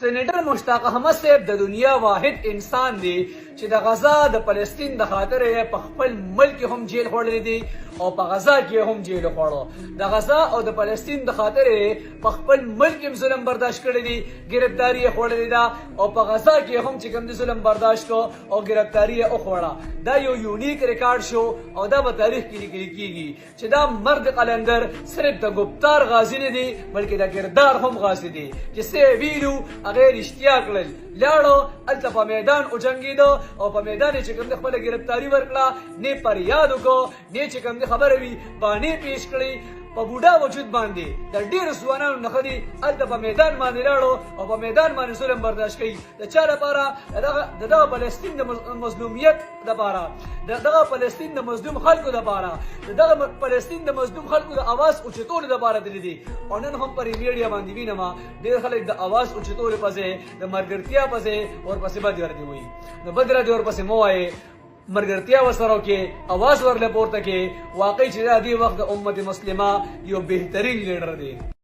سینیټر مشتاق احمد صاحب د دنیا واحد انسان دی چې د غزا د فلسطین د خاطر په خپل ملک هم جیل خوړلی دی او په غزا کې هم جیل خوړو. د غزا او د فلسطین د خاطر په خپل ملک هم ظلم برداشت کړی دی، گرفتاری یې خوړلې ده او په غزا کې هم چې کوم ظلم برداشت کو او گرفتاری یې وخوړه. دا یو یونیک ریکارډ شو او دا په تاریخ کې لیکل کیږي چې دا مرد قلندر صرف د ګفتار غازی نه دی بلکې د کردار هم غازی دی چې څه ویلو هغه رښتیا کړل. لاړو هلته په میدان وجنګېده او په میدان یې چې کوم د خپله ګرفتاري ورکړه، نه فریاد وکړو نه چې کوم د خبره وي بانې پیش کړي. په بوډا وجود باندې د ډېرو ځوانانو نښه دي هلته په میدان باندې لاړو او په میدان باندې ظلم برداشت کوي. د چا لپاره؟ د دغه فلسطین د مظلومیت لپاره، د دغه فلسطین د مظلوم خلکو لپاره، د دغه فلسطین د مظلوم خلکو د اواز اوچتولو لپاره تللی دي. او نن هم پر میډیا باندې وینم ډېر خلک د اواز اوچتولو پسې، د ملګرتیا پسې ورپسې بد ردي وایي. نو بد ردي ورپسې مه وایئ، مرګرتیا ورسره کې اواز ورله پورته کې. واقعي چې دا دې وخت د امت مسلمه یو بهترین لیډر دی.